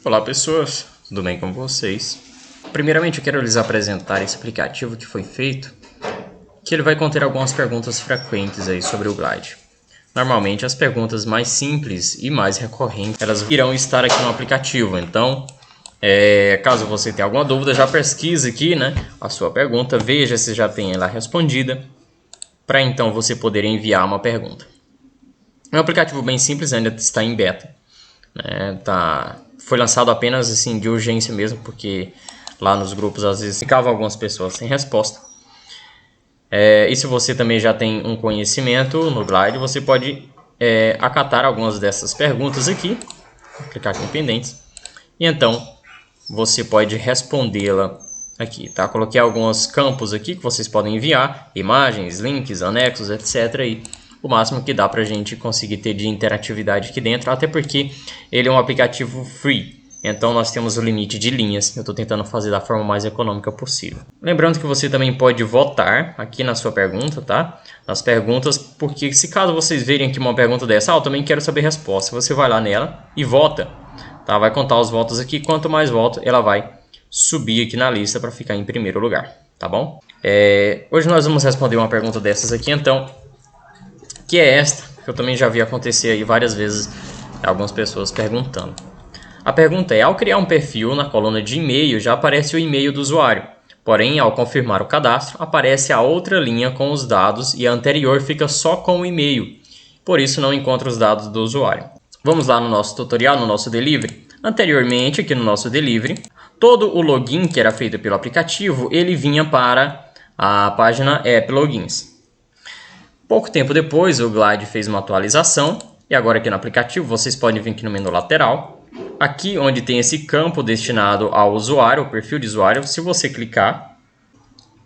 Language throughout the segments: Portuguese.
Olá pessoas, tudo bem com vocês? Primeiramente eu quero lhes apresentar esse aplicativo que foi feito, que ele vai conter algumas perguntas frequentes aí sobre o Glide. Normalmente as perguntas mais simples e mais recorrentes, elas irão estar aqui no aplicativo, então caso você tenha alguma dúvida, já pesquise aqui, né, a sua pergunta, veja se já tem ela respondida, para então você poder enviar uma pergunta. É um aplicativo bem simples, ainda está em beta, né, foi lançado apenas assim de urgência mesmo, porque lá nos grupos às vezes ficavam algumas pessoas sem resposta. E se você também já tem um conhecimento no Glide, você pode acatar algumas dessas perguntas aqui, clicar aqui em pendentes, e então você pode respondê-la aqui, tá? Coloquei alguns campos aqui que vocês podem enviar, imagens, links, anexos, etc. aí. O máximo que dá para a gente conseguir ter de interatividade aqui dentro, até porque ele é um aplicativo free, então nós temos o limite de linhas. Eu estou tentando fazer da forma mais econômica possível. Lembrando que você também pode votar aqui na sua pergunta, tá? Nas perguntas, porque se caso vocês verem aqui uma pergunta dessa, eu também quero saber a resposta, você vai lá nela e vota, tá? Vai contar os votos aqui, quanto mais votos ela vai subir aqui na lista para ficar em primeiro lugar, tá bom? Hoje nós vamos responder uma pergunta dessas aqui, então, que é esta, que eu também já vi acontecer aí várias vezes, algumas pessoas perguntando. A pergunta é: ao criar um perfil na coluna de e-mail, já aparece o e-mail do usuário, porém, ao confirmar o cadastro, aparece a outra linha com os dados e a anterior fica só com o e-mail, por isso não encontra os dados do usuário. Vamos lá no nosso tutorial, no nosso delivery. Anteriormente, aqui no nosso delivery, todo o login que era feito pelo aplicativo, ele vinha para a página App Logins. Pouco tempo depois, o Glide fez uma atualização, e agora aqui no aplicativo, vocês podem vir aqui no menu lateral, aqui onde tem esse campo destinado ao usuário, o perfil de usuário. Se você clicar,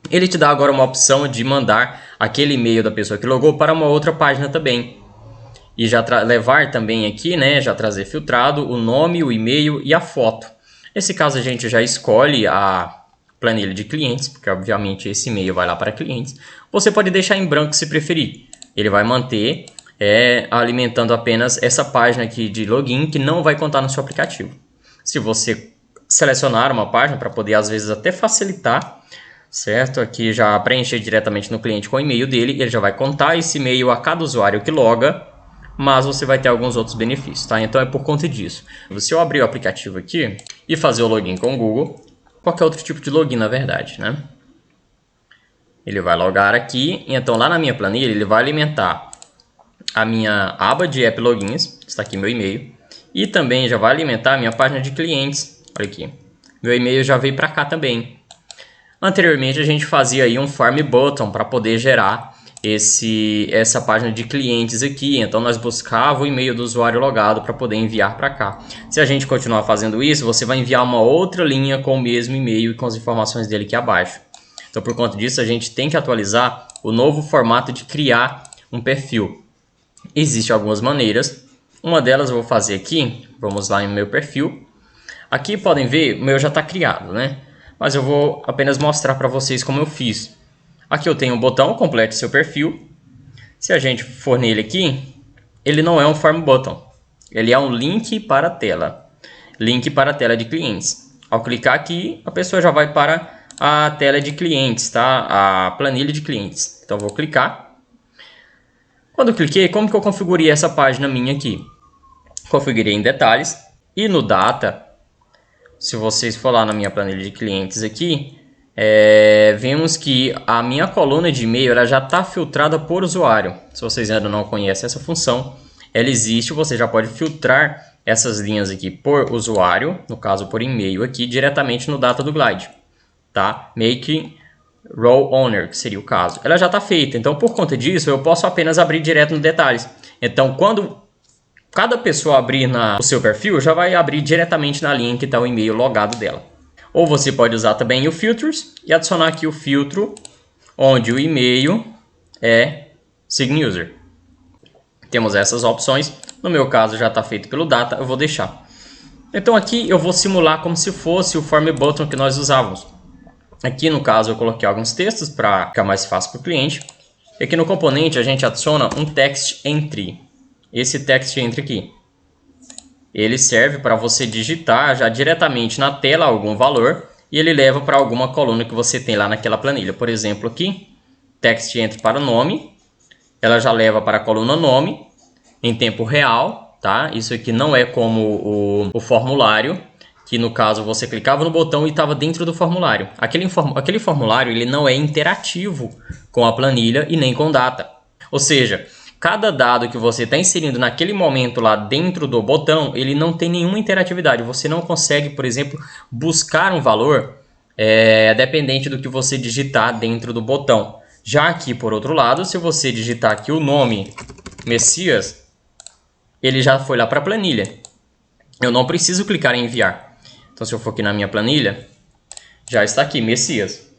ele te dá agora uma opção de mandar aquele e-mail da pessoa que logou para uma outra página também. E já levar também aqui, né, já trazer filtrado o nome, o e-mail e a foto. Nesse caso a gente já escolhe a planilha de clientes, porque obviamente esse e-mail vai lá para clientes. Você pode deixar em branco se preferir. Ele vai manter alimentando apenas essa página aqui de login, que não vai contar no seu aplicativo. Se você selecionar uma página para poder às vezes até facilitar, certo? Aqui já preencher diretamente no cliente com o e-mail dele, ele já vai contar esse e-mail a cada usuário que loga, mas você vai ter alguns outros benefícios, tá? Então é por conta disso. Se eu abrir o aplicativo aqui e fazer o login com o Google, qualquer outro tipo de login na verdade, né? Ele vai logar aqui, então lá na minha planilha ele vai alimentar a minha aba de App Logins, está aqui meu e-mail, e também já vai alimentar a minha página de clientes. Olha aqui, meu e-mail já veio para cá também. Anteriormente a gente fazia aí um Form Button para poder gerar essa página de clientes aqui, então nós buscava o e-mail do usuário logado para poder enviar para cá. Se a gente continuar fazendo isso, você vai enviar uma outra linha com o mesmo e-mail e com as informações dele aqui abaixo. Então por conta disso a gente tem que atualizar o novo formato de criar um perfil. Existem algumas maneiras, uma delas eu vou fazer aqui, vamos lá em meu perfil. Aqui podem ver, o meu já está criado, né? Mas eu vou apenas mostrar para vocês como eu fiz. Aqui eu tenho um botão, complete seu perfil. Se a gente for nele aqui, ele não é um Form Button. Ele é um link para a tela. Link para a tela de clientes. Ao clicar aqui, a pessoa já vai para a tela de clientes, tá? A planilha de clientes. Então eu vou clicar. Quando eu cliquei, como que eu configurei essa página minha aqui? Configurei em detalhes. E no Data, se vocês for lá na minha planilha de clientes aqui, vemos que a minha coluna de e-mail ela já está filtrada por usuário. Se vocês ainda não conhecem essa função, ela existe, você já pode filtrar essas linhas aqui por usuário, no caso por e-mail aqui, diretamente no Data do Glide, tá? Make Row Owner, que seria o caso. Ela já está feita, então por conta disso eu posso apenas abrir direto no detalhes. Então quando cada pessoa abrir o seu perfil, já vai abrir diretamente na linha que está o e-mail logado dela. Ou você pode usar também o Filters e adicionar aqui o filtro onde o e-mail é Sign User. Temos essas opções. No meu caso já está feito pelo Data, eu vou deixar. Então aqui eu vou simular como se fosse o Form Button que nós usávamos. Aqui no caso eu coloquei alguns textos para ficar mais fácil para o cliente. E aqui no componente a gente adiciona um Text Entry. Esse Text Entry aqui. ele serve para você digitar já diretamente na tela algum valor e ele leva para alguma coluna que você tem lá naquela planilha. Por exemplo, aqui, text entry para o nome, ela já leva para a coluna nome em tempo real, tá? Isso aqui não é como o formulário, que no caso você clicava no botão e estava dentro do formulário. Aquele formulário ele não é interativo com a planilha e nem com data. Ou seja, cada dado que você está inserindo naquele momento lá dentro do botão, ele não tem nenhuma interatividade. Você não consegue, por exemplo, buscar um valor dependente do que você digitar dentro do botão. Já aqui, por outro lado, se você digitar aqui o nome Messias, ele já foi lá para a planilha. Eu não preciso clicar em enviar. Então, se eu for aqui na minha planilha, já está aqui, Messias.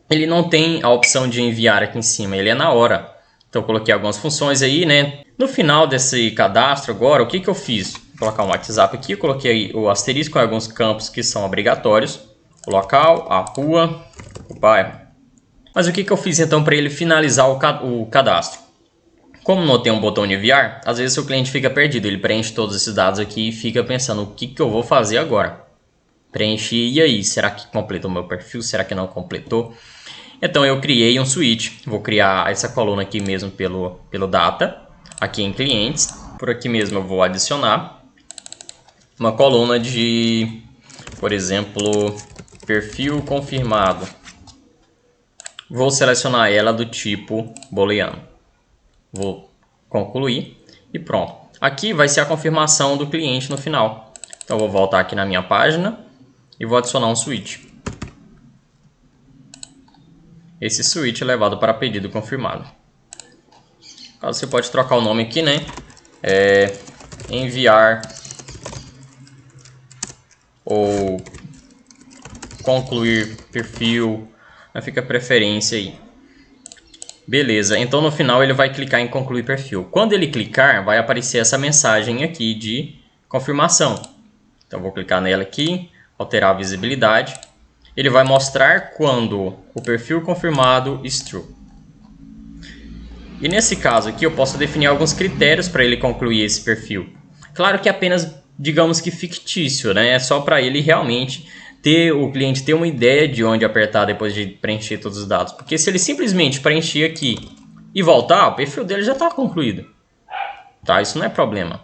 Ele não tem a opção de enviar aqui em cima, ele é na hora. Então, eu coloquei algumas funções aí, né? No final desse cadastro agora, o que eu fiz? Vou colocar um WhatsApp aqui, eu coloquei o asterisco em alguns campos que são obrigatórios. O local, a rua, o bairro. Mas o que eu fiz então para ele finalizar o cadastro? Como não tem um botão de enviar, às vezes o cliente fica perdido. Ele preenche todos esses dados aqui e fica pensando, o que eu vou fazer agora? Preenchi, e aí? Será que completou o meu perfil? Será que não completou? Então eu criei um switch. Vou criar essa coluna aqui mesmo pelo data, aqui em clientes. Por aqui mesmo eu vou adicionar uma coluna de, por exemplo, perfil confirmado. Vou selecionar ela do tipo booleano. Vou concluir e pronto. Aqui vai ser a confirmação do cliente no final. Então eu vou voltar aqui na minha página e vou adicionar um switch. Esse switch é levado para pedido confirmado. Você pode trocar o nome aqui, né? Enviar ou concluir perfil. Fica a preferência aí. Beleza, então no final ele vai clicar em concluir perfil. Quando ele clicar, vai aparecer essa mensagem aqui de confirmação. Então eu vou clicar nela aqui, alterar a visibilidade. Ele vai mostrar quando o perfil confirmado is true. E nesse caso aqui eu posso definir alguns critérios para ele concluir esse perfil. Claro que é apenas, digamos que fictício, né? É só para ele realmente o cliente ter uma ideia de onde apertar depois de preencher todos os dados. Porque se ele simplesmente preencher aqui e voltar, o perfil dele já está concluído. Tá? Isso não é problema.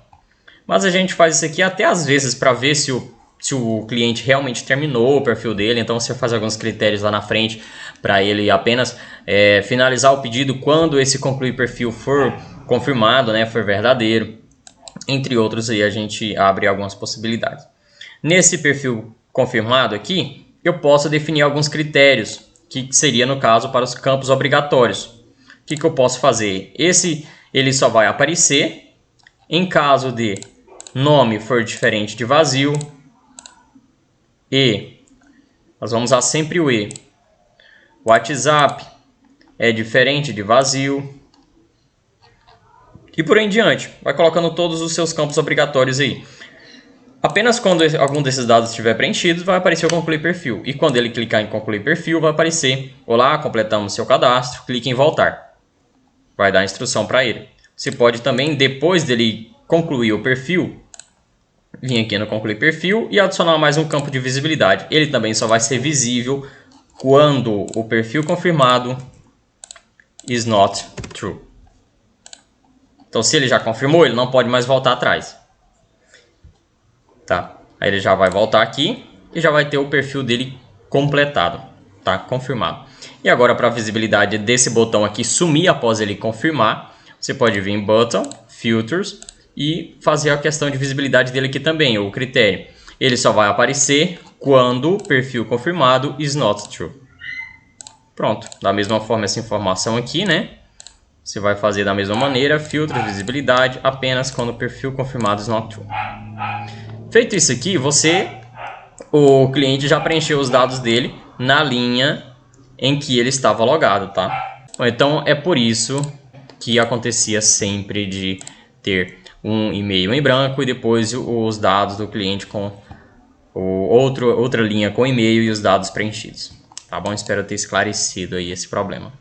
Mas a gente faz isso aqui até às vezes para ver se o cliente realmente terminou o perfil dele. Então você faz alguns critérios lá na frente para ele apenas finalizar o pedido quando esse concluir perfil for confirmado, né, for verdadeiro. Entre outros aí a gente abre algumas possibilidades. Nesse perfil confirmado aqui, eu posso definir alguns critérios, que seria no caso para os campos obrigatórios. O que eu posso fazer? Ele só vai aparecer em caso de nome for diferente de vazio, e nós vamos usar sempre o e. WhatsApp é diferente de vazio, e por aí em diante. Vai colocando todos os seus campos obrigatórios aí. Apenas quando algum desses dados estiver preenchido, vai aparecer o concluir perfil. E quando ele clicar em concluir perfil, vai aparecer: olá, completamos seu cadastro, clique em voltar. Vai dar a instrução para ele. Você pode também, depois dele concluir o perfil, vir aqui no concluir perfil e adicionar mais um campo de visibilidade. Ele também só vai ser visível quando o perfil confirmado is not true. Então, se ele já confirmou, ele não pode mais voltar atrás. Tá? Aí ele já vai voltar aqui e já vai ter o perfil dele completado, tá? Confirmado. E agora, para a visibilidade desse botão aqui sumir após ele confirmar, você pode vir em Button, Filters e fazer a questão de visibilidade dele aqui também, o critério. Ele só vai aparecer quando o perfil confirmado is not true. Pronto. Da mesma forma essa informação aqui, né? Você vai fazer da mesma maneira, Filtros, visibilidade, apenas quando o perfil confirmado is not true. Feito isso aqui, o cliente já preencheu os dados dele na linha em que ele estava logado, tá? Então é por isso que acontecia sempre de ter um e-mail em branco e depois os dados do cliente com outra linha com e-mail e os dados preenchidos. Tá bom? Espero ter esclarecido aí esse problema.